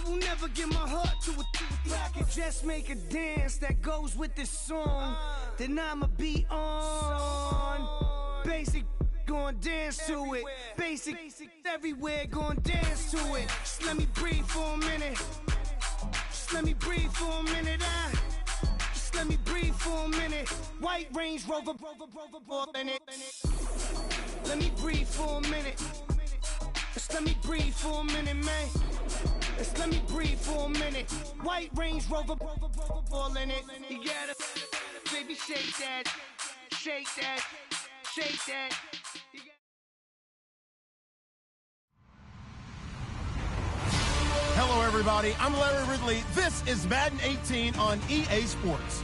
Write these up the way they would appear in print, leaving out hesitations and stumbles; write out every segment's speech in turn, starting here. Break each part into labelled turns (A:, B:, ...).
A: will never give my heart to a if I could just make a dance that goes with this song, then I'ma be on. Basic, gon' dance to it. Basic, everywhere, gon' dance to it. Just let me breathe for a minute. Just let me breathe for a minute. Just let me breathe for a minute. White Range Rover, in it. Let me breathe for a minute. Just let me breathe for a minute, man. Just let me breathe for a minute. White Range Rover, all in it. You gotta, baby, shake that, shake that, shake that.
B: Hello, everybody. I'm Larry Ridley. This is Madden 18 on EA Sports.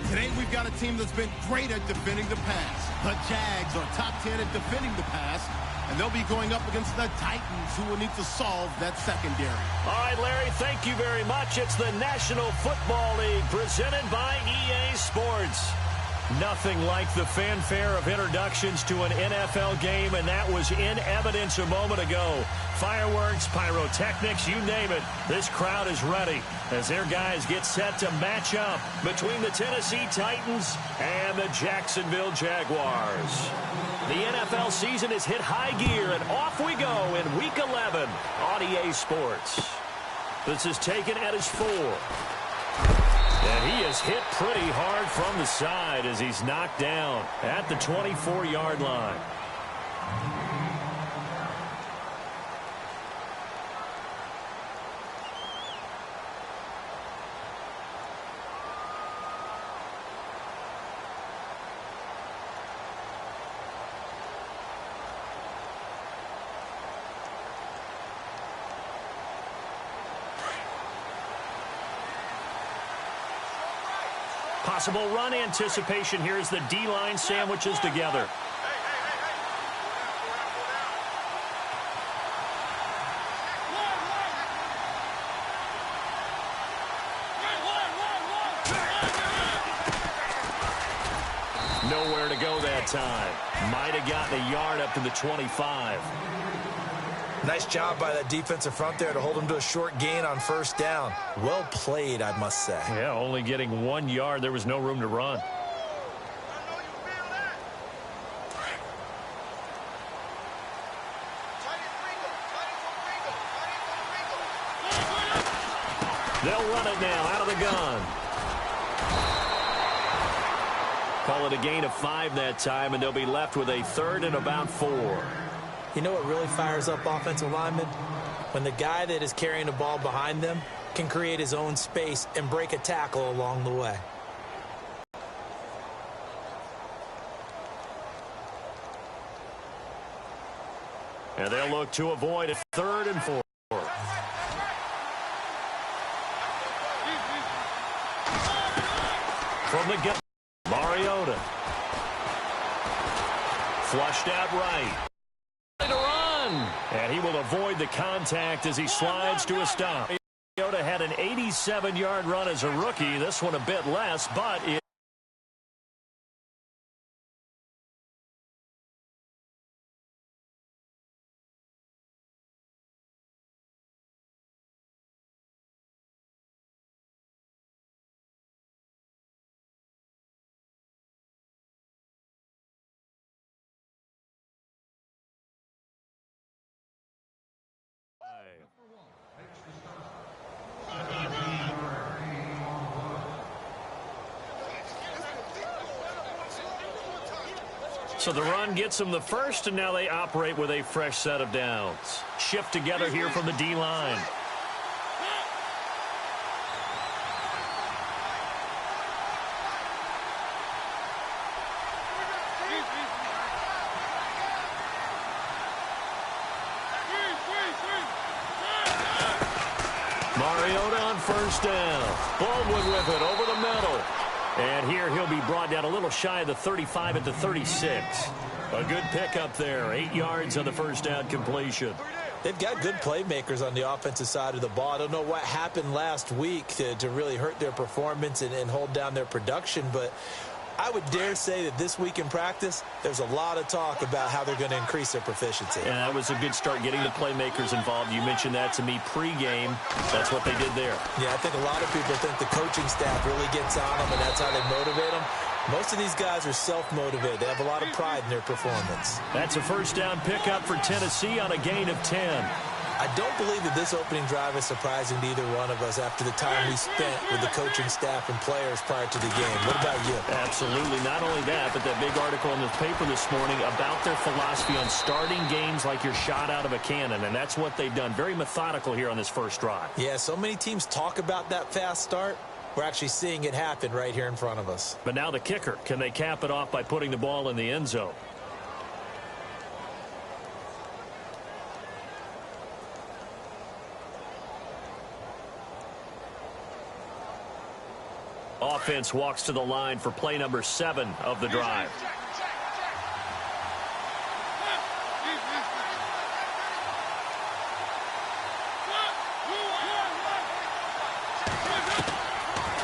B: Today, we've got a team that's been great at defending the pass. The Jags are top 10 at defending the pass, and they'll be going up against the Titans, who will need to solve that secondary.
C: All right, Larry, thank you very much. It's the National Football League presented by EA Sports. Nothing like the fanfare of introductions to an NFL game, and that was in evidence a moment ago. Fireworks, pyrotechnics, you name it. This crowd is ready as their guys get set to match up between the Tennessee Titans and the Jacksonville Jaguars. The NFL season has hit high gear, and off we go in Week 11 on EA Sports. This is taken at his 4. And he is hit pretty hard from the side as he's knocked down at the 24-yard line. Possible run anticipation here as the D-line sandwiches together. Nowhere to go that time. Might have gotten a yard up to the 25.
D: Nice job by that defensive front there to hold him to a short gain on first down. Well played, I must say.
C: Yeah, only getting 1 yard. There was no room to run. They'll run it now out of the gun. Call it a gain of 5 that time, and they'll be left with a 3rd and about 4.
D: You know what really fires up offensive linemen? When the guy that is carrying the ball behind them can create his own space and break a tackle along the way.
C: And they'll look to avoid a 3rd and 4. From the gut, Mariota. Flushed out right. To run. And he will avoid the contact as he slides to a stop. Mariota had an 87-yard run as a rookie. This one a bit less, but it so the run gets them the first, and now they operate with a fresh set of downs. Shift together here from the D-line. Mariota on first down. Baldwin with it over the middle. And here he'll be brought down a little shy of the 35 at the 36. A good pickup there. 8 yards on the first down completion.
D: They've got good playmakers on the offensive side of the ball. I don't know what happened last week to really hurt their performance and hold down their production, but I would dare say that this week in practice, there's a lot of talk about how they're going to increase their proficiency.
C: And that was a good start, getting the playmakers involved. You mentioned that to me pregame. That's what they did there.
D: Yeah, I think a lot of people think the coaching staff really gets on them, and that's how they motivate them. Most of these guys are self-motivated. They have a lot of pride in their performance.
C: That's a first down pickup for Tennessee on a gain of 10.
D: I don't believe that this opening drive is surprising to either one of us after the time we spent with the coaching staff and players prior to the game. What about you?
C: Absolutely. Not only that, but that big article in the paper this morning about their philosophy on starting games like you're shot out of a cannon, and that's what they've done. Very methodical here on this first drive.
D: Yeah, so many teams talk about that fast start. We're actually seeing it happen right here in front of us.
C: But now the kicker. Can they cap it off by putting the ball in the end zone? Offense walks to the line for play number 7 of the drive.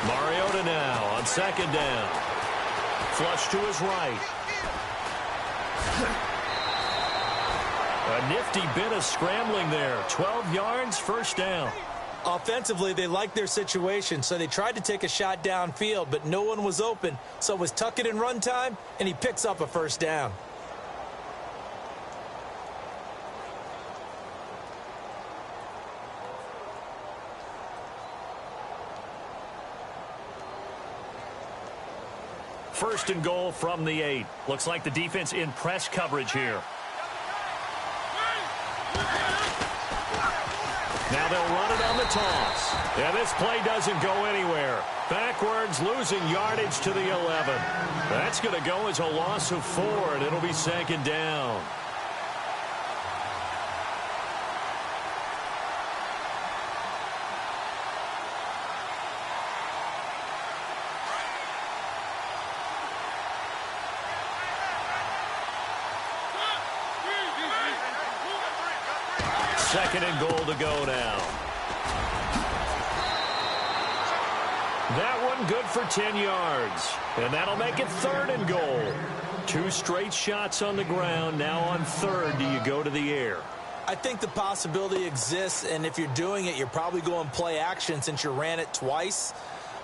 C: Mariota now on second down. Flush to his right. A nifty bit of scrambling there. 12 yards, first down.
D: Offensively, they liked their situation, so they tried to take a shot downfield, but no one was open. So it was tuck it in run time, and he picks up a first down.
C: First and goal from the 8. Looks like the defense in press coverage here. Now they'll run it on the toss. Yeah, this play doesn't go anywhere. Backwards, losing yardage to the 11. That's going to go as a loss of 4, and it'll be second down. Second and goal to go now. That one good for 10 yards. And that'll make it third and goal. 2 straight shots on the ground. Now on third, do you go to the air?
D: I think the possibility exists, and if you're doing it, you're probably going play action since you ran it twice.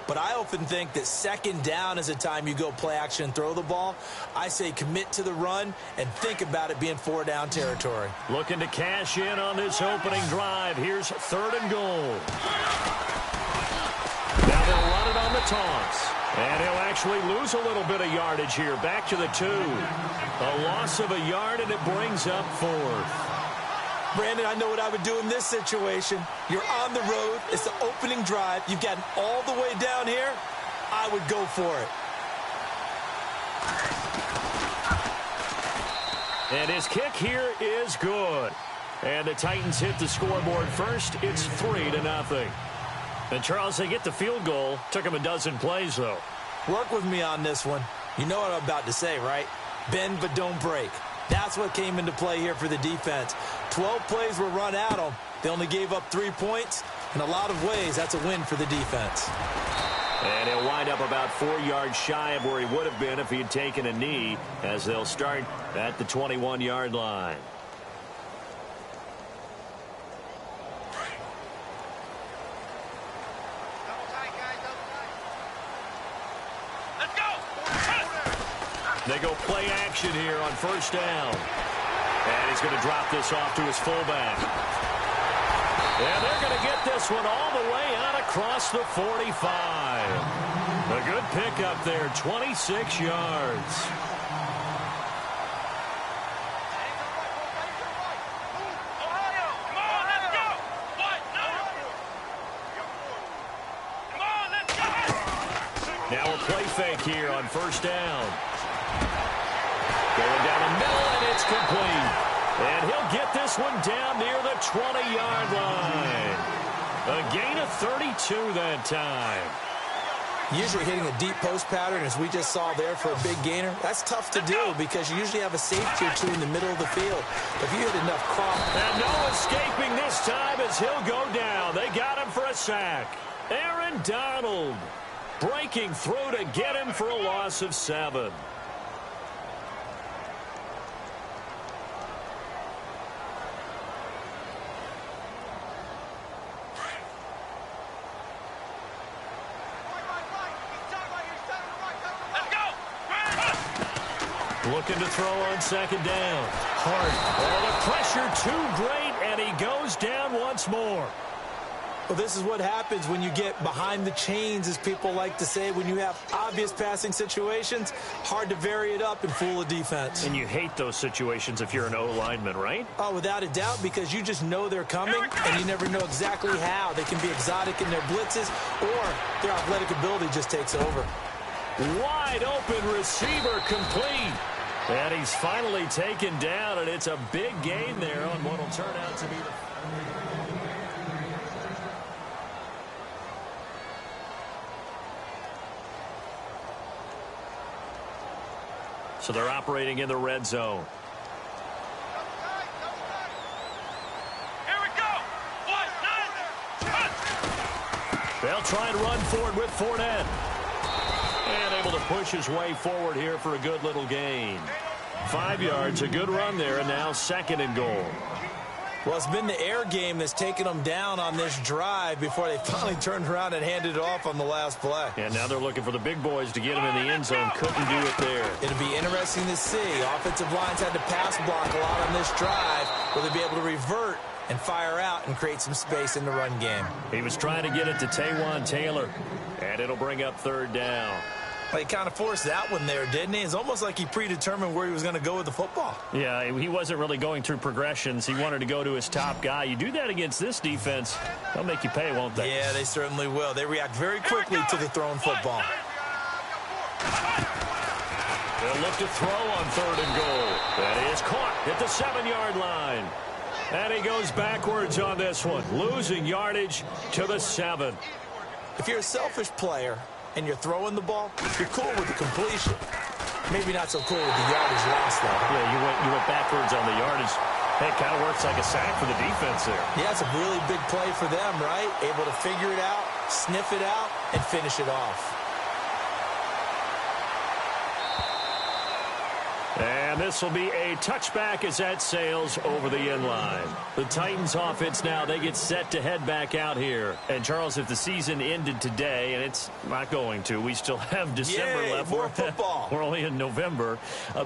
D: But I often think that second down is a time you go play action and throw the ball. I say commit to the run and think about it being 4 down territory.
C: Looking to cash in on this opening drive. Here's third and goal. Now they'll run it on the toss. And he'll actually lose a little bit of yardage here. Back to the 2. A loss of a yard, and it brings up 4th.
D: Brandon, I know what I would do in this situation. You're on the road. It's the opening drive. You've gotten all the way down here. I would go for
C: it. And his kick here is good. And the Titans hit the scoreboard first. It's 3-0. And, Charles, they get the field goal. Took him a dozen plays, though.
D: Work with me on this one. You know what I'm about to say, right? Bend but don't break. That's what came into play here for the defense. 12 plays were run at them. They only gave up 3 points. In a lot of ways, that's a win for the defense.
C: And he'll wind up about 4 yards shy of where he would have been if he had taken a knee, as they'll start at the 21-yard line. They go play action here on first down. And he's going to drop this off to his fullback. And they're going to get this one all the way out across the 45. A good pickup there, 26 yards. Now a play fake here on first down. Going down the middle, and it's complete. And he'll get this one down near the 20-yard line. A gain of 32 that time.
D: Usually hitting a deep post pattern, as we just saw there for a big gainer, that's tough to do because you usually have a safety or 2 in the middle of the field. If you hit enough crop.
C: And no escaping this time as he'll go down. They got him for a sack. Aaron Donald. breaking through to get him for a loss of 7. Looking to throw on 2nd down. Hard. Oh, the pressure too great, and he goes down once more.
D: Well, this is what happens when you get behind the chains, as people like to say. When you have obvious passing situations, hard to vary it up and fool a defense.
C: And you hate those situations if you're an O-lineman, right?
D: Oh, without a doubt, because you just know they're coming, and you never know exactly how. They can be exotic in their blitzes, or their athletic ability just takes over.
C: Wide open receiver complete. And he's finally taken down, and it's a big gain there on what will turn out to be the... So they're operating in the red zone.
E: Here we go.
C: They'll try and run forward with Fournette. And able to push his way forward here for a good little gain. 5 yards, a good run there, and now 2nd and goal.
D: Well, it's been the air game that's taken them down on this drive before they finally turned around and handed it off on the last play.
C: And now they're looking for the big boys to get him in the end zone. Couldn't do it there.
D: It'll be interesting to see. Offensive lines had to pass block a lot on this drive. Will they be able to revert and fire out and create some space in the run game?
C: He was trying to get it to Taywan Taylor, and it'll bring up 3rd down.
D: Well, he kind of forced that one there, didn't he? It's almost like he predetermined where he was going to go with the football.
C: Yeah, he wasn't really going through progressions. He wanted to go to his top guy. You do that against this defense, they'll make you pay, won't they?
D: Yeah, they certainly will. They react very quickly to the thrown football.
C: They'll look to throw on 3rd and goal. That is caught at the 7-yard line. And he goes backwards on this one, losing yardage to the 7.
D: If you're a selfish player and you're throwing the ball, you're cool with the completion. Maybe not so cool with the yardage loss, though.
C: Yeah, you went backwards on the yardage. Hey, it kind of works like a sack for the defense there.
D: Yeah, it's a really big play for them, right? Able to figure it out, sniff it out, and finish it off.
C: And this will be a touchback as that sails over the end line. The Titans offense now, they get set to head back out here. And, Charles, if the season ended today, and it's not going to, we still have December left.
D: More football.
C: We're only in November.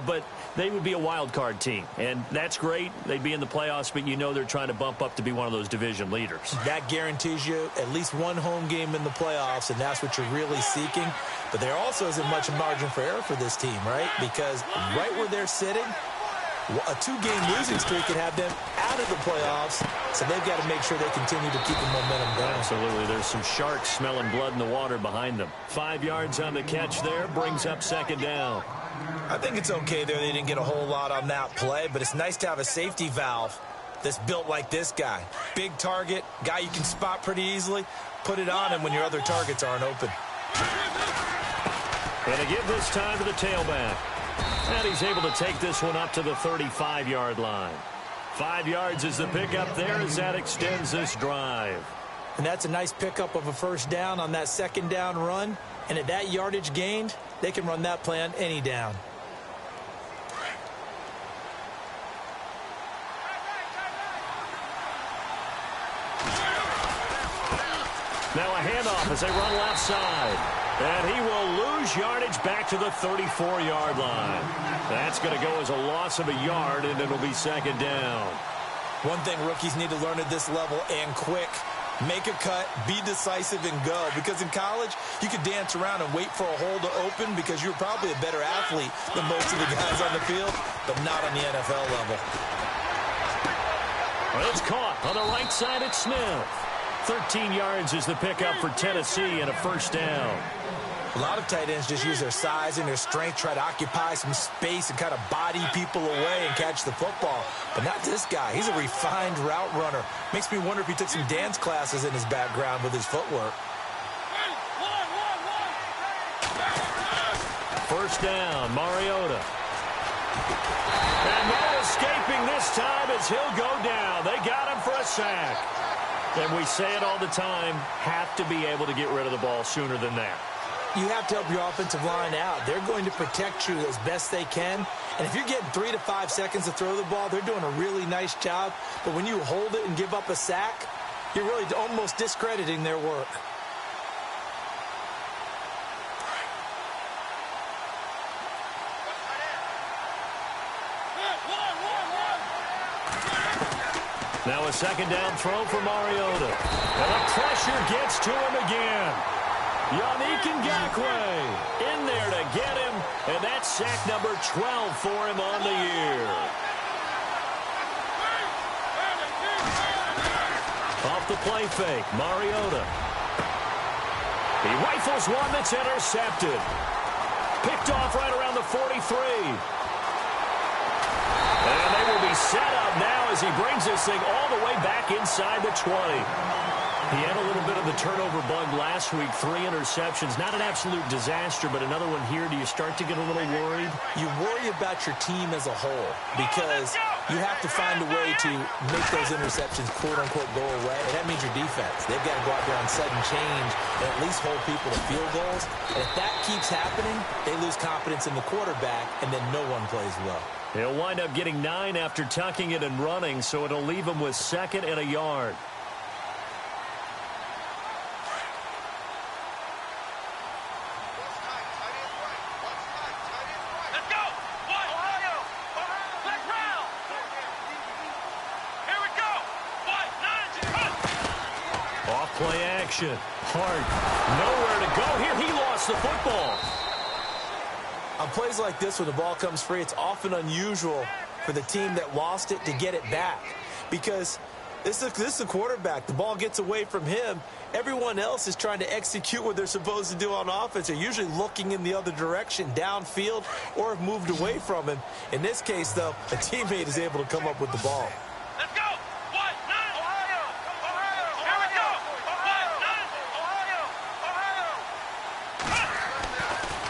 C: But they would be a wild card team. And that's great. They'd be in the playoffs, but you know they're trying to bump up to be one of those division leaders.
D: That guarantees you at least one home game in the playoffs, and that's what you're really seeking. But there also isn't much margin for error for this team, right? Because right where they're sitting, a 2-game losing streak could have them out of the playoffs, so they've got to make sure they continue to keep the momentum going.
C: Absolutely. There's some sharks smelling blood in the water behind them. 5 yards on the catch there, brings up 2nd down.
D: I think it's okay there. They didn't get a whole lot on that play, but it's nice to have a safety valve that's built like this guy. Big target, guy you can spot pretty easily. Put it on him when your other targets aren't open.
C: And to give this time to the tailback. And he's able to take this one up to the 35-yard line. 5 yards is the pickup there as that extends this drive.
D: And that's a nice pickup of a 1st down on that 2nd down run. And at that yardage gained, they can run that play on any down.
C: Now a handoff as they run left side. And he will lose yardage back to the 34-yard line. That's going to go as a loss of a yard, and it'll be 2nd down.
D: One thing rookies need to learn at this level, and quick, make a cut, be decisive, and go. Because in college, you could dance around and wait for a hole to open because you're probably a better athlete than most of the guys on the field, but not on the NFL level.
C: Well, it's caught on the right side at Smith. 13 yards is the pickup for Tennessee and a 1st down.
D: A lot of tight ends just use their size and their strength, try to occupy some space and kind of body people away and catch the football. But not this guy. He's a refined route runner. Makes me wonder if he took some dance classes in his background with his footwork.
C: 1st down, Mariota. And no escaping this time as he'll go down. They got him for a sack. And we say it all the time, have to be able to get rid of the ball sooner than that.
D: you have to help your offensive line out. They're going to protect you as best they can. And if you're getting 3 to 5 seconds to throw the ball, they're doing a really nice job. But when you hold it and give up a sack, you're really almost discrediting their work.
C: Now a second down throw for Mariota. And the pressure gets to him again. Yannick Ngakoue in there to get him. And that's sack number 12 for him on the year. Off the play fake, Mariota. He rifles one that's intercepted. Picked off right around the 43. And they will be set up now as he brings this thing all the way back inside the 20. He had a little bit of the turnover bug last week, 3 interceptions. Not an absolute disaster, but another one here. Do you start to get a little worried?
D: You worry about your team as a whole because you have to find a way to make those interceptions, quote-unquote, go away. And that means your defense. They've got to go out there on sudden change and at least hold people to field goals. And if that keeps happening, they lose confidence in the quarterback, and then no one plays well.
C: He'll wind up getting 9 after tucking it and running, so it'll leave him with 2nd and a yard.
E: Let's go. One. Ohio. Black round. Here we go. 1, 9,
C: Off play action. Hart. Nowhere to go here. He lost the football.
D: On plays like this, when the ball comes free, it's often unusual for the team that lost it to get it back. Because this is the quarterback. The ball gets away from him. Everyone else is trying to execute what they're supposed to do on offense. They're usually looking in the other direction, downfield, or have moved away from him. In this case, though, a teammate is able to come up with the ball.
E: Let's go. 1, 9, Ohio. Here we go. 1, 9, Ohio.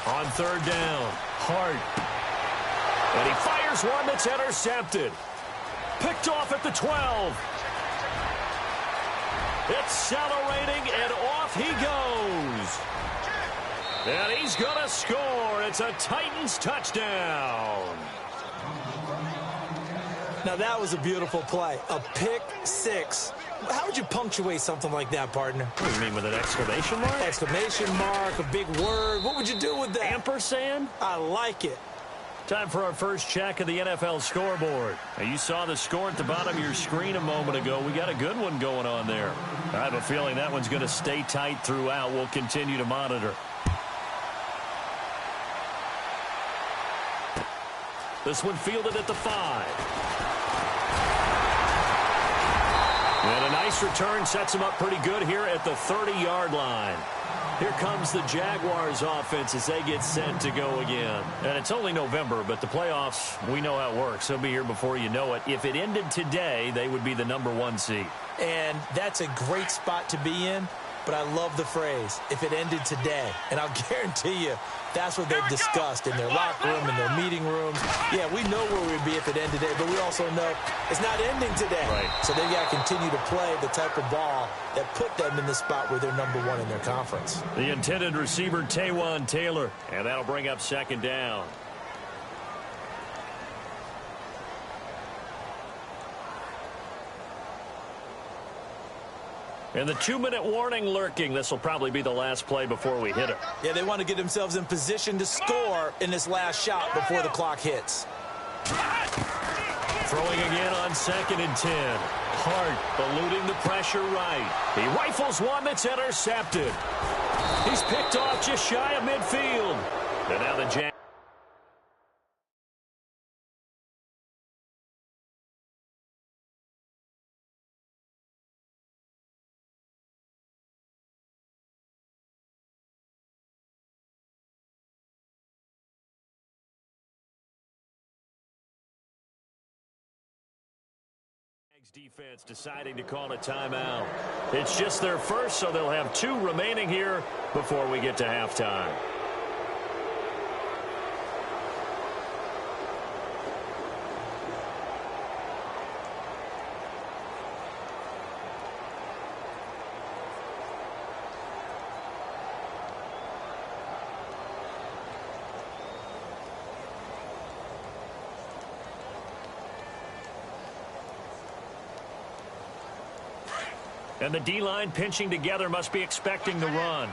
C: On 3rd down, Hart. And he fires one that's intercepted. Picked off at the 12. Accelerating, and off he goes. And he's going to score. It's a Titans touchdown.
D: Now, that was a beautiful play. A pick 6. How would you punctuate something like that, partner?
C: What do you mean, with an exclamation mark?
D: Exclamation mark, a big word. What would you do with that?
C: Ampersand?
D: I like it.
C: Time for our first check of the NFL scoreboard. Now, you saw the score at the bottom of your screen a moment ago. We got a good one going on there. I have a feeling that one's going to stay tight throughout. We'll continue to monitor. This one fielded at the 5. And a nice return sets him up pretty good here at the 30-yard line. Here comes the Jaguars offense as they get set to go again. And it's only November, but the playoffs, we know how it works. They'll be here before you know it. If it ended today, they would be the number 1 seed.
D: And that's a great spot to be in, but I love the phrase, if it ended today. And I'll guarantee you, that's what they've discussed in their locker room, in their meeting rooms. Yeah, we know where we'd be if it ended today, but we also know it's not ending today.
C: Right.
D: So they've got to continue to play the type of ball that put them in the spot where they're number 1 in their conference.
C: The intended receiver, Taywan Taylor, and that'll bring up 2nd down. And the 2-minute warning lurking. This will probably be the last play before we hit it.
D: Yeah, they want to get themselves in position to score in this last shot before the clock hits.
C: Throwing again on 2nd and 10. Hart eluding the pressure right. He rifles one that's intercepted. He's picked off just shy of midfield. And now the Jags. Defense deciding to call a timeout. It's just their first, so they'll have 2 remaining here before we get to halftime. And the D-line pinching together must be expecting the run.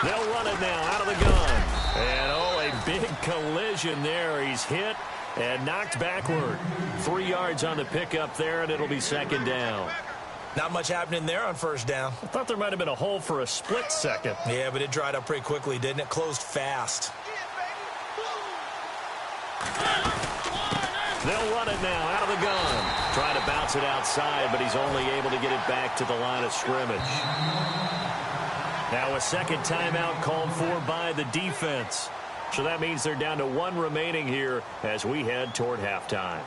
C: They'll run it now out of the gun. And, oh, a big collision there. He's hit and knocked backward. 3 yards on the pickup there, and it'll be second down.
D: Not much happening there on first down.
C: I thought there might have been a hole for a split second.
D: Yeah, but it dried up pretty quickly, didn't it? Closed fast.
C: They'll run it now out of the gun. Trying to bounce it outside, but he's only able to get it back to the line of scrimmage. Now a second timeout called for by the defense. So that means they're down to 1 remaining here as we head toward halftime.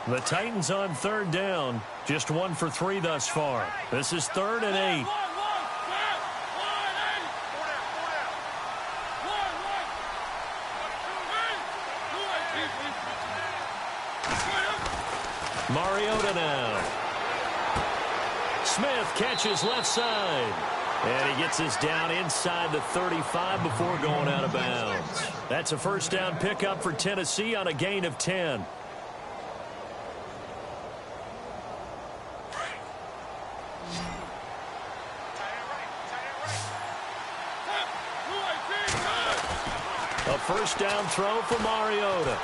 C: The Titans on third down. Just 1 for 3 thus far. This is 3rd and 8. Mariota now. Smith catches left side. And he gets us down inside the 35 before going out of bounds. That's a first down pickup for Tennessee on a gain of 10. A first down throw for Mariota.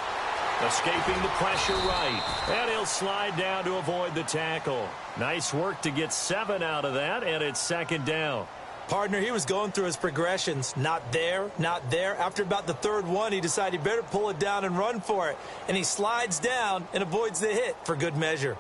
C: Escaping the pressure right. And he'll slide down to avoid the tackle. Nice work to get 7 out of that, and it's second down.
D: Partner, he was going through his progressions. Not there, not there. After about the 3rd one, he decided he better pull it down and run for it. And he slides down and avoids the hit for good measure.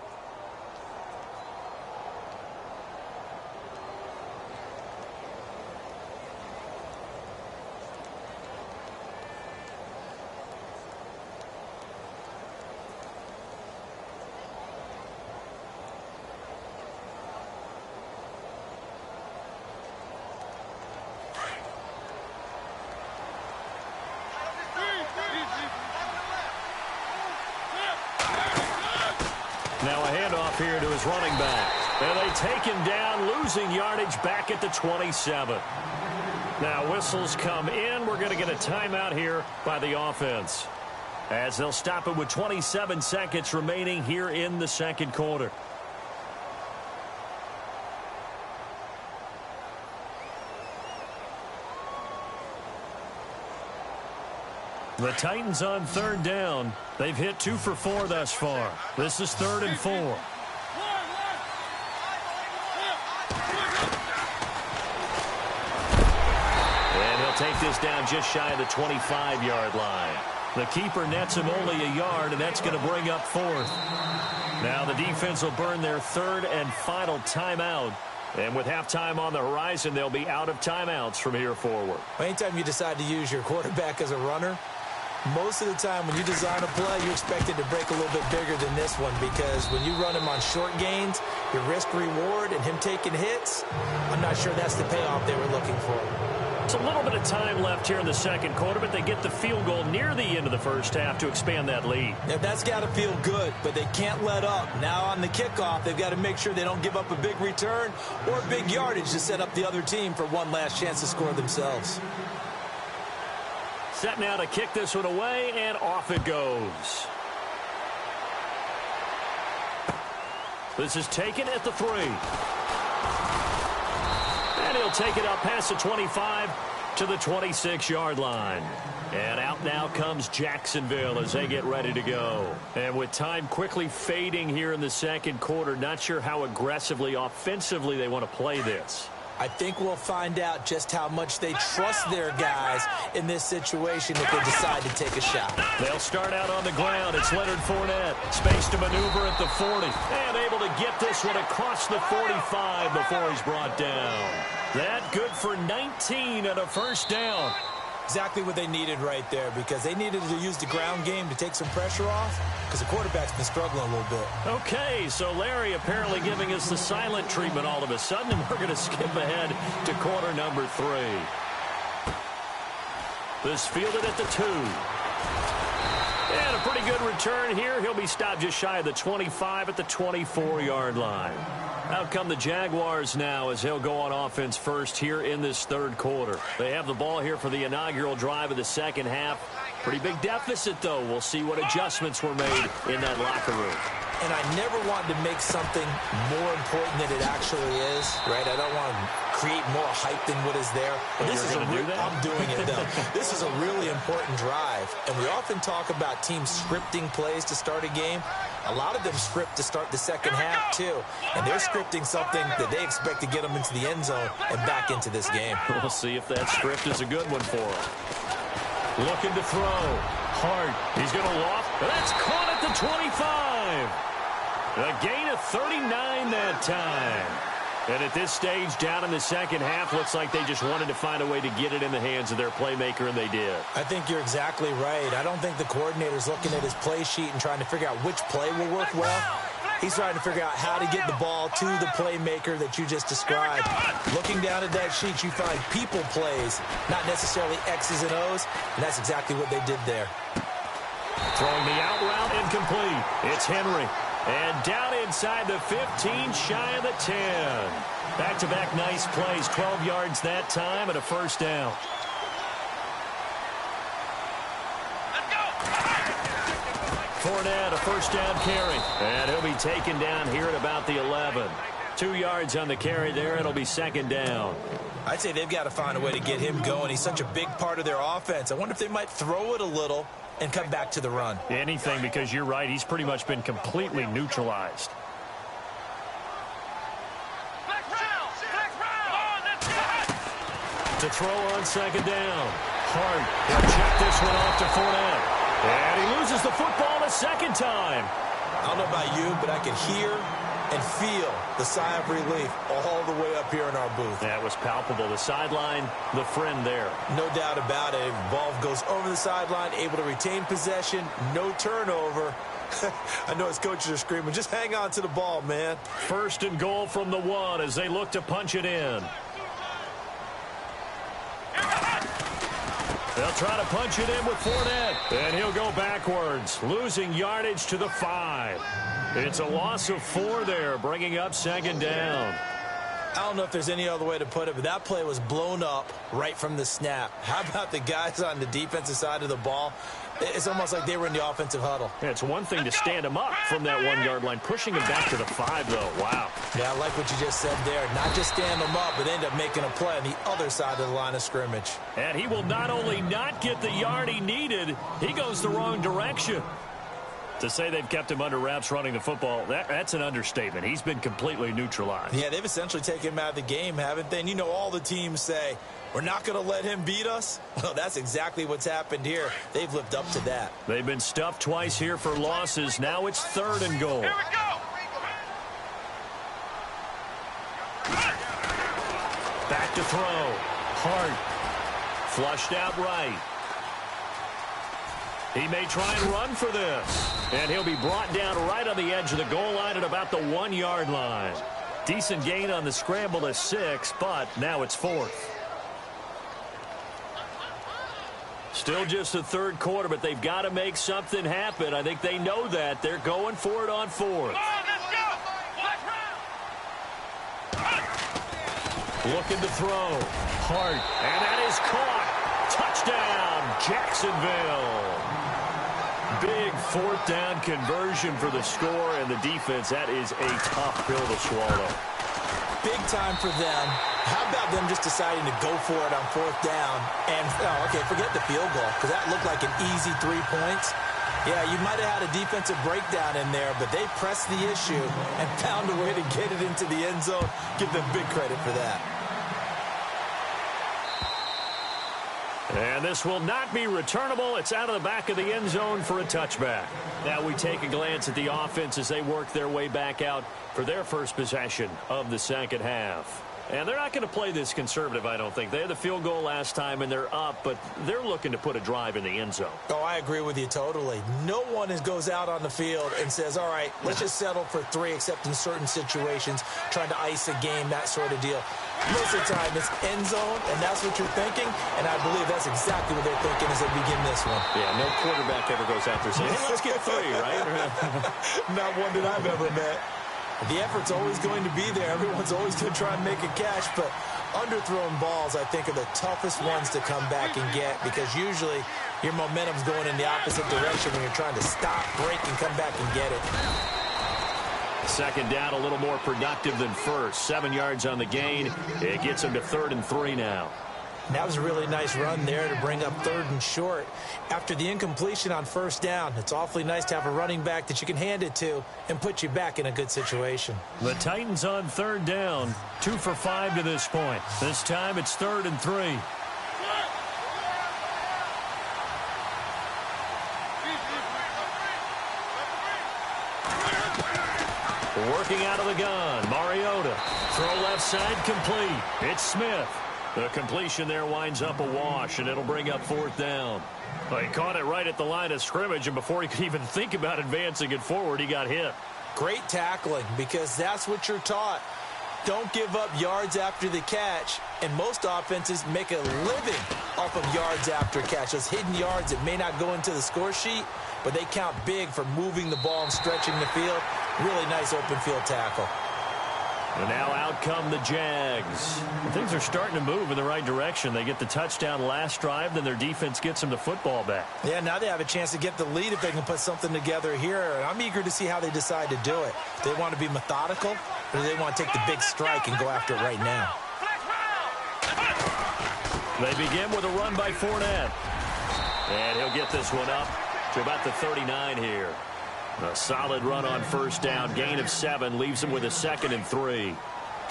C: Now a handoff here to his running back. And they take him down, losing yardage back at the 27. Now whistles come in. We're going to get a timeout here by the offense, as they'll stop it with 27 seconds remaining here in the second quarter. The Titans on third down. They've hit 2 for 4 thus far. This is 3rd and 4. And he'll take this down just shy of the 25-yard line. The keeper nets him only a yard, and that's going to bring up 4th. Now the defense will burn their 3rd and final timeout. And with halftime on the horizon, they'll be out of timeouts from here forward.
D: Anytime you decide to use your quarterback as a runner, most of the time when you design a play, you expect it to break a little bit bigger than this one, because when you run him on short gains, your risk-reward and him taking hits, I'm not sure that's the payoff they were looking for.
C: It's a little bit of time left here in the second quarter, but they get the field goal near the end of the first half to expand that lead.
D: Yeah, that's got to feel good, but they can't let up. Now on the kickoff, they've got to make sure they don't give up a big return or big yardage to set up the other team for one last chance to score themselves.
C: Set now to kick this one away, and off it goes. This is taken at the 3. And he'll take it up past the 25 to the 26-yard line. And out now comes Jacksonville as they get ready to go. And with time quickly fading here in the second quarter, not sure how aggressively, offensively they want to play this.
D: I think we'll find out just how much they trust their guys in this situation if they decide to take a shot.
C: They'll start out on the ground. It's Leonard Fournette. Space to maneuver at the 40. And able to get this one across the 45 before he's brought down. That good for 19 and a first down.
D: Exactly what they needed right there, because they needed to use the ground game to take some pressure off, because the quarterback's been struggling a little bit.
C: Okay, so Larry apparently giving us the silent treatment all of a sudden, and we're going to skip ahead to quarter number 3. This fielded at the 2. And a pretty good return here. He'll be stopped just shy of the 25 at the 24-yard line. Out come the Jaguars now as they'll go on offense first here in this third quarter. They have the ball here for the inaugural drive of the second half. Pretty big deficit, though. We'll see what adjustments were made in that locker room.
D: and I never wanted to make something more important than it actually is, right? I don't want to create more hype than what is there. But this is I'm doing it, though. This is a really important drive, and we often talk about teams scripting plays to start a game. A lot of them script to start the second half, too, and they're scripting something that they expect to get them into the end zone and back into this game.
C: We'll see if that script is a good one for them. Looking to throw. Hart. He's going to loft. That's caught at the 25. A gain of 39 that time. And at this stage, down in the second half, looks like they just wanted to find a way to get it in the hands of their playmaker, and they did.
D: I think you're exactly right. I don't think the coordinator's looking at his play sheet and trying to figure out which play will work well. He's trying to figure out how to get the ball to the playmaker that you just described. Looking down at that sheet, you find people plays, not necessarily X's and O's, and that's exactly what they did there.
C: Throwing the out route, incomplete. It's Henry. And down inside the 15, shy of the 10. Back-to-back nice plays, 12 yards that time and a first down. Fournette, a first down carry. And he'll be taken down here at about the 11. 2 yards on the carry there, and it'll be second down.
D: I'd say they've got to find a way to get him going. He's such a big part of their offense. I wonder if they might throw it a little and come back to the run.
C: Anything, because you're right. He's pretty much been completely neutralized. To throw on second down. Hart. He'll check this one off to Fournette. And he loses the football a second time.
D: I don't know about you, but I can hear and feel the sigh of relief all the way up here in our booth.
C: That was palpable. The sideline, the friend there.
D: No doubt about it. Ball goes over the sideline, able to retain possession, no turnover. I know his coaches are screaming, just hang on to the ball, man.
C: First and goal from the 1 as they look to punch it in. They'll try to punch it in with Fournette. And he'll go backwards, losing yardage to the 5. It's a loss of 4 there, bringing up second down.
D: I don't know if there's any other way to put it, but that play was blown up right from the snap. How about the guys on the defensive side of the ball? It's almost like they were in the offensive huddle.
C: Yeah, it's one thing to stand him up from that 1 yard line. Pushing him back to the 5, though. Wow.
D: Yeah, I like what you just said there. Not just stand him up, but end up making a play on the other side of the line of scrimmage.
C: And he will not only not get the yard he needed, he goes the wrong direction. To say they've kept him under wraps running the football, that's an understatement. He's been completely neutralized.
D: Yeah, they've essentially taken him out of the game, haven't they? And you know all the teams say, we're not going to let him beat us. Well, that's exactly what's happened here. They've lived up to that.
C: They've been stuffed twice here for losses. Now it's third and goal.
E: Here we go.
C: Back to throw. Hart. Flushed out right. He may try and run for this. And he'll be brought down right on the edge of the goal line at about the 1 yard line. Decent gain on the scramble to 6, but now it's 4th. Still just the third quarter, but they've got to make something happen. I think they know that. They're going for it on 4th. Looking to throw. Hart. And that is caught. Touchdown, Jacksonville. Big 4th down conversion for the score, and the defense, that is a tough pill to swallow.
D: Big time for them. How about them just deciding to go for it on 4th down? And, okay, forget the field goal, because that looked like an easy 3 points. Yeah, you might have had a defensive breakdown in there, but they pressed the issue and found a way to get it into the end zone. Give them big credit for that.
C: And this will not be returnable. It's out of the back of the end zone for a touchback. Now we take a glance at the offense as they work their way back out for their first possession of the second half. And they're not going to play this conservative, I don't think. They had the field goal last time, and they're up, but they're looking to put a drive in the end zone.
D: Oh, I agree with you totally. No one goes out on the field and says, all right, let's just settle for 3, except in certain situations, trying to ice a game, that sort of deal. Most of the time, it's end zone, and that's what you're thinking, and I believe that's exactly what they're thinking as they begin this one.
C: Yeah, no quarterback ever goes out there saying, hey, let's get 3, right?
D: Not one that I've ever met. The effort's always going to be there. Everyone's always going to try and make a catch, but underthrown balls, I think, are the toughest ones to come back and get, because usually your momentum's going in the opposite direction when you're trying to stop, break, and come back and get it.
C: Second down, a little more productive than first. 7 yards on the gain. It gets him to 3rd and 3 now.
D: That was a really nice run there to bring up 3rd and short. After the incompletion on 1st down, it's awfully nice to have a running back that you can hand it to and put you back in a good situation.
C: The Titans on 3rd down, 2 for 5 to this point. This time it's 3rd and 3. Working out of the gun, Mariota. Throw left side complete. It's Smith. The completion there winds up a wash, and it'll bring up 4th down. Well, he caught it right at the line of scrimmage, and before he could even think about advancing it forward, he got hit.
D: Great tackling, because that's what you're taught. Don't give up yards after the catch, and most offenses make a living off of yards after catch. Those hidden yards that may not go into the score sheet, but they count big for moving the ball and stretching the field. Really nice open field tackle.
C: And now out come the Jags. Things are starting to move in the right direction. They get the touchdown last drive, then their defense gets them the football back.
D: Yeah, now they have a chance to get the lead if they can put something together here. And I'm eager to see how they decide to do it. Do they want to be methodical, or do they want to take the big strike and go after it right now?
C: They begin with a run by Fournette. And he'll get this one up to about the 39 here. A solid run on 1st down. Gain of 7 leaves him with a 2nd and 3.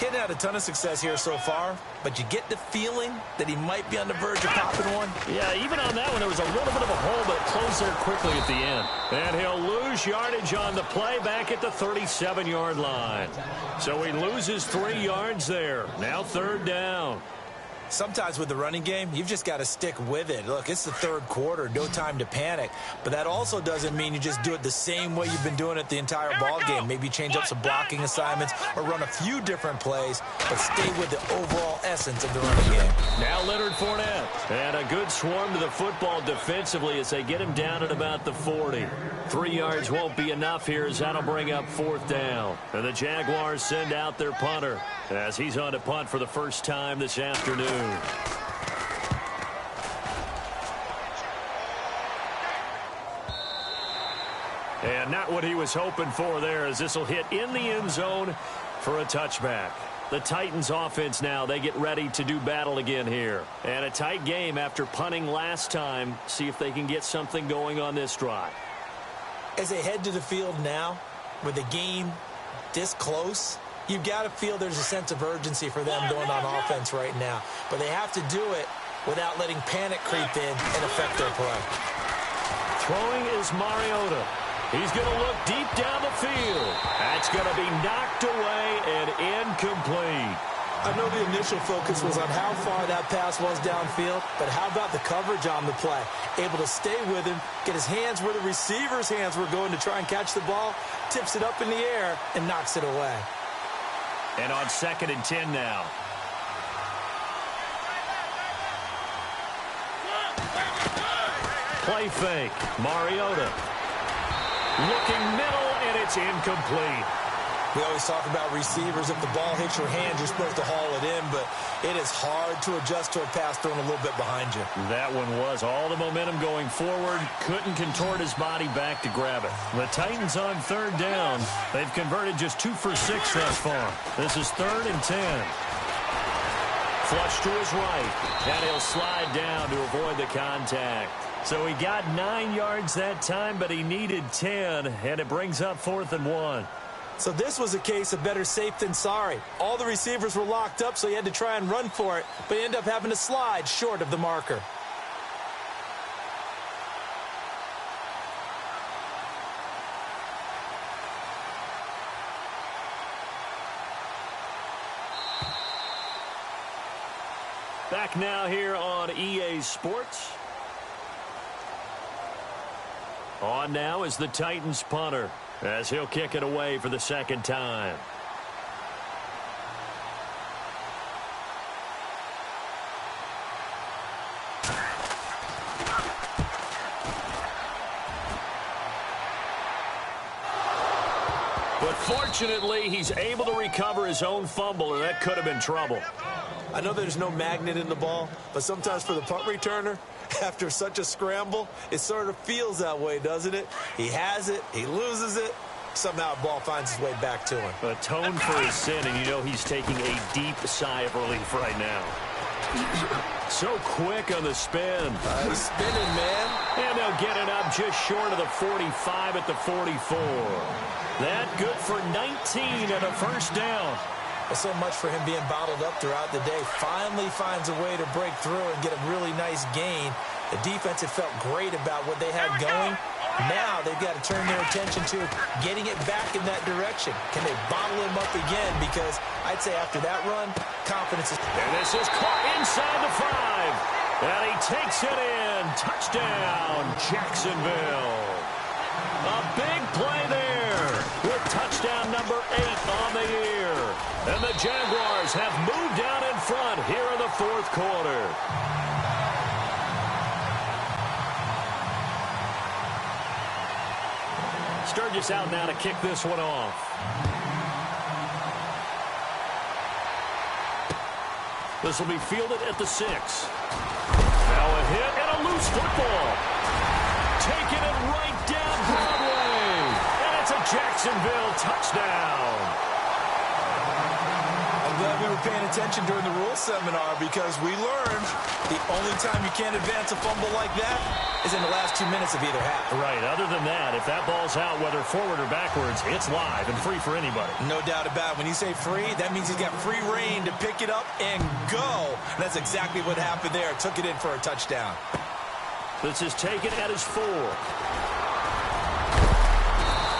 D: Getting had a ton of success here so far, but you get the feeling that he might be on the verge of popping one.
C: Yeah, even on that one, there was a little bit of a hole, but it closed there quickly at the end. And he'll lose yardage on the play back at the 37-yard line. So he loses 3 yards there. Now 3rd down.
D: Sometimes with the running game, you've just got to stick with it. Look, it's the 3rd quarter, no time to panic. But that also doesn't mean you just do it the same way you've been doing it the entire ball game. Maybe change up some blocking assignments or run a few different plays, but stay with the overall essence of the running game.
C: Now Leonard Fournette. And a good swarm to the football defensively as they get him down at about the 40. 3 yards won't be enough here as that'll bring up 4th down. And the Jaguars send out their punter as he's on to punt for the first time this afternoon. And not what he was hoping for there, as this will hit in the end zone for a touchback. The Titans offense now, they get ready to do battle again here. And a tight game after punting last time. See if they can get something going on this drive.
D: As they head to the field now, with the game this close, you've got to feel there's a sense of urgency for them going on offense right now. But they have to do it without letting panic creep in and affect their play.
C: Throwing is Mariota. He's going to look deep down the field. That's going to be knocked away and incomplete.
D: I know the initial focus was on how far that pass was downfield, but how about the coverage on the play? Able to stay with him, get his hands where the receiver's hands were going to try and catch the ball, tips it up in the air, and knocks it away.
C: And on 2nd and 10 now. Play fake. Mariota. Looking middle, and it's incomplete.
D: We always talk about receivers. If the ball hits your hand, you're supposed to haul it in, but it is hard to adjust to a pass thrown a little bit behind you.
C: That one was all the momentum going forward. Couldn't contort his body back to grab it. The Titans on 3rd down. They've converted just 2 for 6 thus far. This is 3rd and 10. Flush to his right, and he'll slide down to avoid the contact. So he got 9 yards that time, but he needed 10, and it brings up 4th and 1.
D: So this was a case of better safe than sorry. All the receivers were locked up, so he had to try and run for it, but he ended up having to slide short of the marker.
C: Back now here on EA Sports. On now is the Titans punter, as he'll kick it away for the 2nd time. But fortunately, he's able to recover his own fumble, or that could have been trouble.
D: I know there's no magnet in the ball, but sometimes for the punt returner, after such a scramble, it sort of feels that way, doesn't it? He has it, he loses it, somehow the ball finds its way back to him.
C: Atone for his sin, and you know he's taking a deep sigh of relief right now. So quick on the spin.
D: He's spinning, man.
C: And they'll get it up just short of the 45 at the 44. That good for 19 and a first down.
D: Well, so much for him being bottled up throughout the day. Finally finds a way to break through and get a really nice gain. The defense had felt great about what they had going. Now they've got to turn their attention to getting it back in that direction. Can they bottle him up again? Because I'd say after that run, confidence is...
C: And this is caught inside the 5. And he takes it in. Touchdown, Jacksonville. A big play there with touchdown number 8 on the year. And the Jaguars have moved down in front here in the fourth quarter. Sturgis out now to kick this one off. This will be fielded at the 6. Now a hit and a loose football. Taking it right down Broadway. And it's a Jacksonville touchdown.
D: I'm glad we were paying attention during the rules seminar because we learned the only time you can't advance a fumble like that is in the last 2 minutes of either half.
C: Right. Other than that, if that ball's out, whether forward or backwards, it's live and free for anybody.
D: No doubt about it. When you say free, that means he's got free reign to pick it up and go. And that's exactly what happened there. Took it in for a touchdown.
C: This is taken at his 4.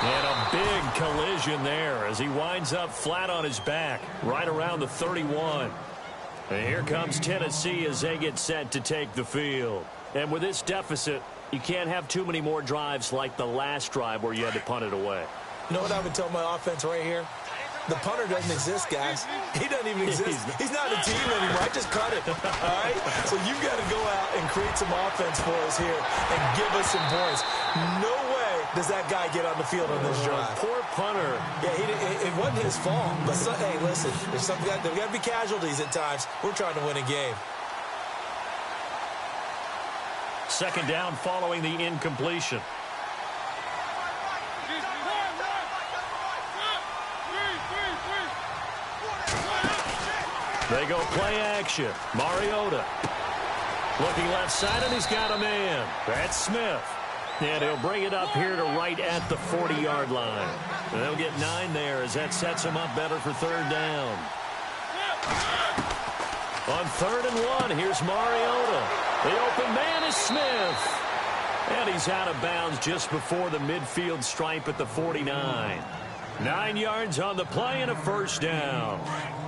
C: And a big collision there as he winds up flat on his back, right around the 31. And here comes Tennessee as they get set to take the field. And with this deficit, you can't have too many more drives like the last drive where you had to punt it away.
D: You know what I've been telling my offense right here? The punter doesn't exist, guys. He doesn't even exist. He's not a team anymore. I just cut it. All right? So you've got to go out and create some offense for us here and give us some points. No way does that guy get on the field on this drive.
C: Poor punter.
D: Yeah, it wasn't his fault. But, hey, listen, there's got to be casualties at times. We're trying to win a game.
C: Second down following the incompletion. They go play action. Mariota looking left side, and he's got a man. That's Smith. And he'll bring it up here to right at the 40-yard line. And they'll get 9 there as that sets him up better for third down. On 3rd and 1, here's Mariota. The open man is Smith. And he's out of bounds just before the midfield stripe at the 49. 9 yards on the play and a first down.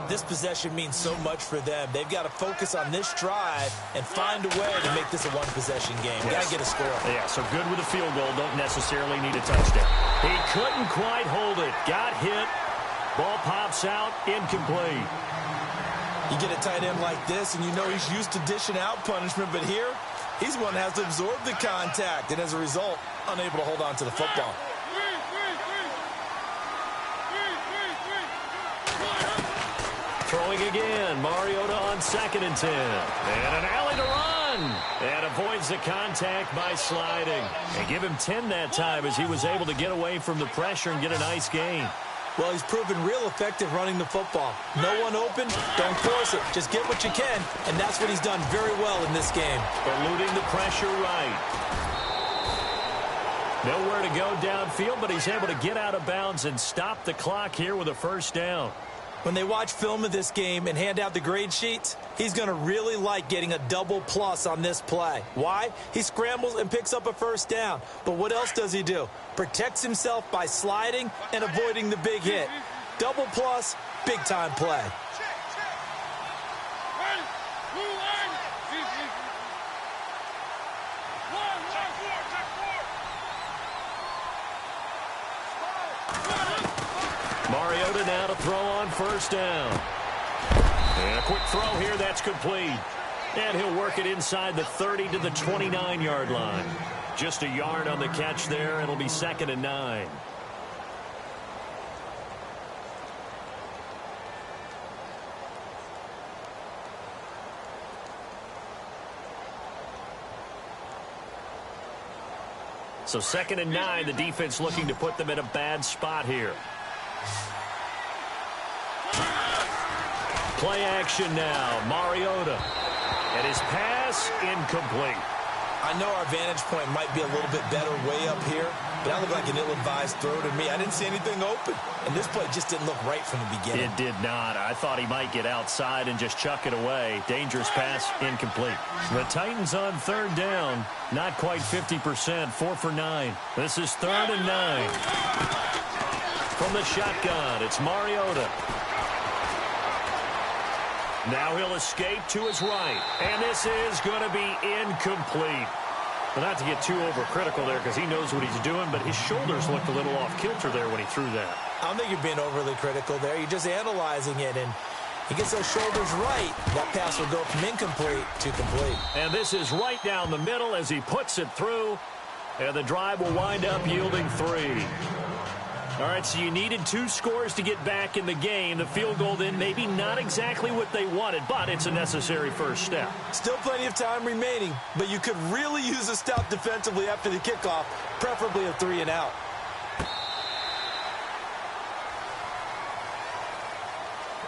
D: This possession means so much for them. They've got to focus on this drive and find a way to make this a one-possession game.
C: Yes.
D: Got to get a score.
C: Yeah, so good with a field goal. Don't necessarily need a touchdown. He couldn't quite hold it. Got hit. Ball pops out. Incomplete.
D: You get a tight end like this, and you know he's used to dishing out punishment, but here, he's the one that has to absorb the contact, and as a result, unable to hold on to the football.
C: Throwing again. Mariota on 2nd and 10. And an alley to run. And avoids the contact by sliding. And give him 10 that time as he was able to get away from the pressure and get a nice gain.
D: Well, he's proven real effective running the football. No one open, don't force it. Just get what you can, and that's what he's done very well in this game.
C: Eluding the pressure right. Nowhere to go downfield, but he's able to get out of bounds and stop the clock here with a first down.
D: When they watch film of this game and hand out the grade sheets, he's going to really like getting a double plus on this play. Why? He scrambles and picks up a first down. But what else does he do? Protects himself by sliding and avoiding the big hit. Double plus, big-time play.
C: Mariota now to throw on first down. And a quick throw here, that's complete. And he'll work it inside the 30 to the 29-yard line. Just a yard on the catch there. It'll be 2nd and 9. So 2nd and 9, the defense looking to put them in a bad spot here. Play action now. Mariota. And his pass incomplete.
D: I know our vantage point might be a little bit better way up here, but that looked like an ill-advised throw to me. I didn't see anything open, and this play just didn't look right from the beginning.
C: It did not. I thought he might get outside and just chuck it away. Dangerous pass, incomplete. The Titans on 3rd down, not quite 50%, 4 for 9. This is 3rd and 9. From the shotgun, it's Mariota. Now he'll escape to his right, and this is going to be incomplete. But not to get too overcritical there because he knows what he's doing, but his shoulders looked a little off kilter there when he threw that.
D: I don't think you're being overly critical there. You're just analyzing it, and he gets those shoulders right. That pass will go from incomplete to complete.
C: And this is right down the middle as he puts it through, and the drive will wind up yielding 3. All right, so you needed 2 scores to get back in the game. The field goal then maybe not exactly what they wanted, but it's a necessary first step.
D: Still plenty of time remaining, but you could really use a stop defensively after the kickoff, preferably a 3 and out.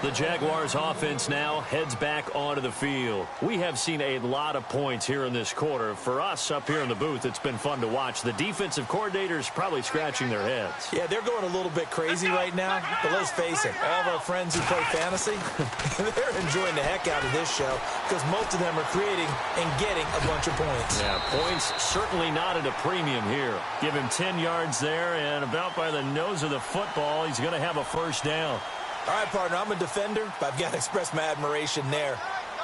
C: The Jaguars offense now heads back onto the field. We have seen a lot of points here in this quarter. For us up here in the booth, it's been fun to watch. The defensive coordinators probably scratching their heads.
D: Yeah, they're going a little bit crazy right now, but let's face it, all of our friends who play fantasy, they're enjoying the heck out of this show because most of them are creating and getting a bunch of points.
C: Yeah, points certainly not at a premium here. Give him 10 yards there, and about by the nose of the football, he's going to have a first down.
D: All right, partner, I'm a defender, but I've got to express my admiration there.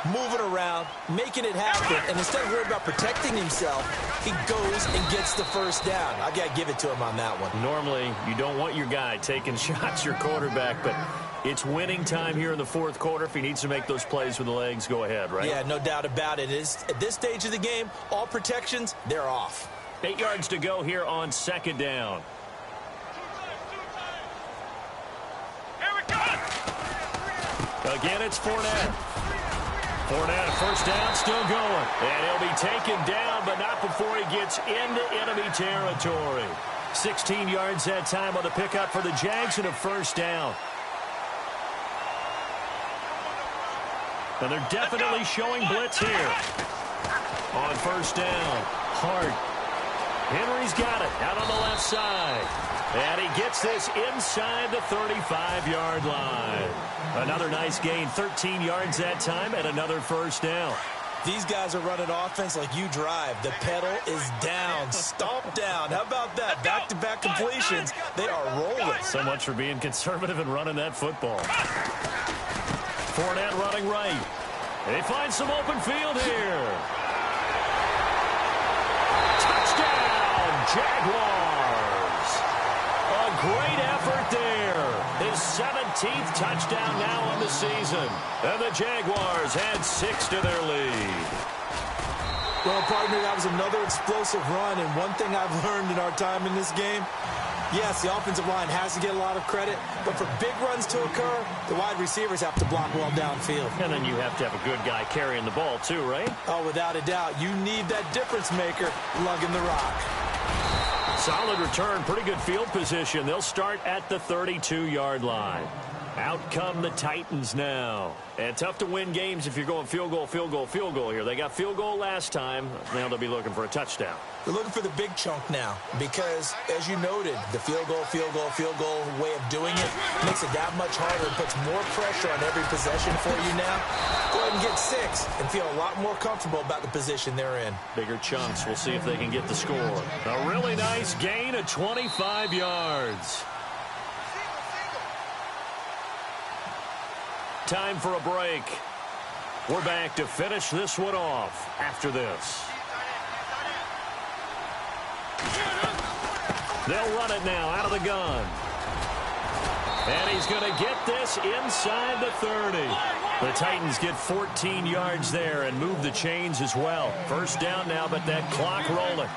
D: Moving around, making it happen, and instead of worrying about protecting himself, he goes and gets the first down. I've got to give it to him on that one.
C: Normally, you don't want your guy taking shots, your quarterback, but it's winning time here in the 4th quarter. If he needs to make those plays with the legs, go ahead, right?
D: Yeah, no doubt about it. At this stage of the game, all protections, they're off.
C: 8 yards to go here on 2nd down. Again, it's Fournette. Fournette, first down, still going. And he'll be taken down, but not before he gets into enemy territory. 16 yards that time on the pickup for the Jags and a first down. And they're definitely showing blitz here. On first down, Hart. Henry's got it out on the left side. And he gets this inside the 35-yard line. Another nice gain, 13 yards that time, and another first down.
D: These guys are running offense like you drive. The pedal is down, stomped down. How about that? Back-to-back completions. They are rolling.
C: So much for being conservative and running that football. Fournette running right. They find some open field here. Touchdown, Jaguars. A great effort there. His 17th touchdown now on the season. And the Jaguars add 6 to their lead.
D: Well, partner, that was another explosive run. And one thing I've learned in our time in this game, yes, the offensive line has to get a lot of credit, but for big runs to occur, the wide receivers have to block well downfield.
C: And then you have to have a good guy carrying the ball too, right?
D: Oh, without a doubt. You need that difference maker lugging the rock.
C: Solid return, pretty good field position. They'll start at the 32-yard line. Out come the Titans now. And tough to win games if you're going field goal, field goal, field goal here. They got field goal last time. Now they'll be looking for a touchdown.
D: They're looking for the big chunk now because, as you noted, the field goal way of doing it makes it that much harder and puts more pressure on every possession for you now. Go ahead and get 6 and feel a lot more comfortable about the position they're in.
C: Bigger chunks. We'll see if they can get the score. A really nice gain of 25 yards. Time for a break. We're back to finish this one off after this. They'll run it now out of the gun. And he's going to get this inside the 30. The Titans get 14 yards there and move the chains as well. First down now, but that clock rolling.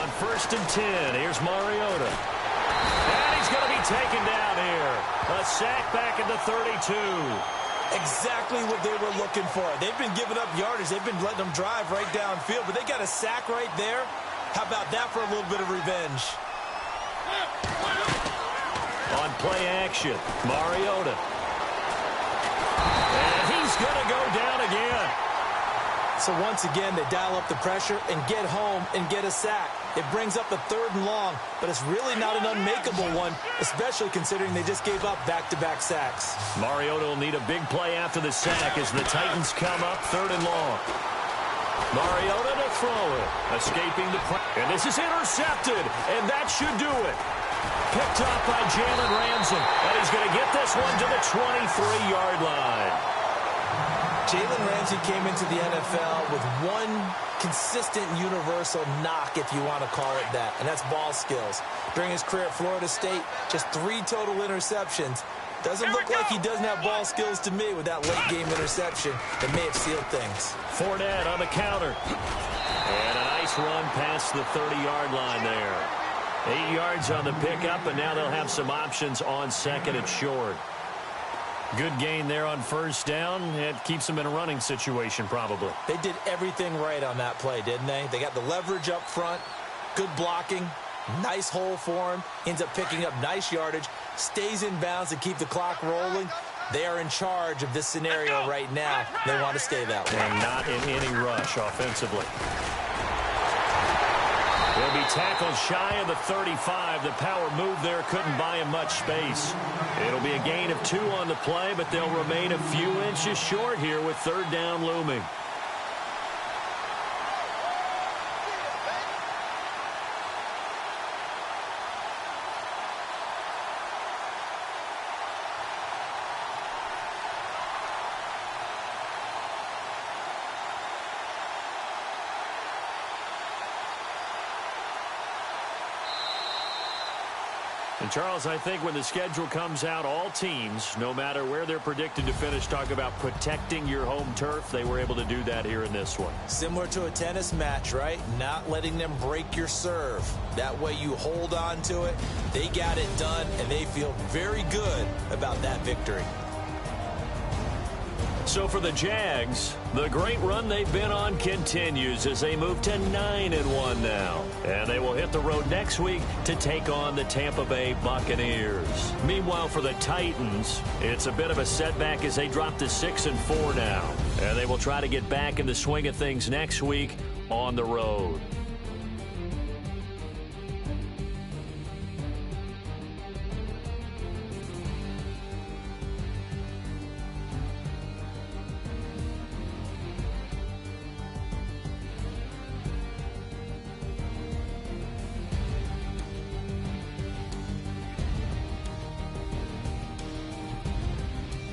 C: On 1st and 10, here's Mariota. And he's going to be taken down here. A sack back at the 32.
D: Exactly what they were looking for. They've been giving up yardage. They've been letting them drive right downfield, but they got a sack right there. How about that for a little bit of revenge?
C: On play action, Mariota. And he's going to go down again.
D: So once again, they dial up the pressure and get home and get a sack. It brings up a 3rd and long, but it's really not an unmakeable one, especially considering they just gave up back-to-back sacks.
C: Mariota will need a big play after the sack as the Titans come up 3rd and long. Mariota to throw it, escaping the pressure. And this is intercepted, and that should do it. Picked up by Jalen Ramsey, and he's going to get this one to the 23-yard line.
D: Jalen Ramsey came into the NFL with one consistent universal knock, if you want to call it that, and that's ball skills. During his career at Florida State, just 3 total interceptions. Doesn't look like he doesn't have ball skills to me with that late-game interception that may have sealed things.
C: Fournette on the counter. And a nice run past the 30-yard line there. 8 yards on the pickup, and now they'll have some options on 2nd and short. Good gain there on 1st down. It keeps them in a running situation, probably.
D: They did everything right on that play, didn't they? They got the leverage up front, good blocking, nice hole for him, ends up picking up nice yardage, stays in bounds to keep the clock rolling. They are in charge of this scenario right now. They want to stay that way.
C: And not in any rush offensively. He'll be tackled shy of the 35. The power move there couldn't buy him much space. It'll be a gain of 2 on the play, but they'll remain a few inches short here with 3rd down looming. And Charles, I think when the schedule comes out, all teams, no matter where they're predicted to finish, talk about protecting your home turf. They were able to do that here in this one.
D: Similar to a tennis match, right? Not letting them break your serve. That way you hold on to it. They got it done, and they feel very good about that victory.
C: So for the Jags, the great run they've been on continues as they move to 9-1 now. And they will hit the road next week to take on the Tampa Bay Buccaneers. Meanwhile, for the Titans, it's a bit of a setback as they drop to 6-4 now. And they will try to get back in the swing of things next week on the road.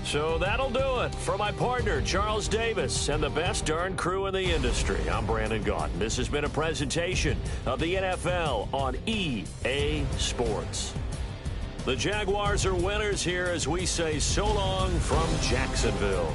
C: So that'll do it for my partner, Charles Davis, and the best darn crew in the industry. I'm Brandon Gaudin. This has been a presentation of the NFL on EA Sports. The Jaguars are winners here as we say so long from Jacksonville.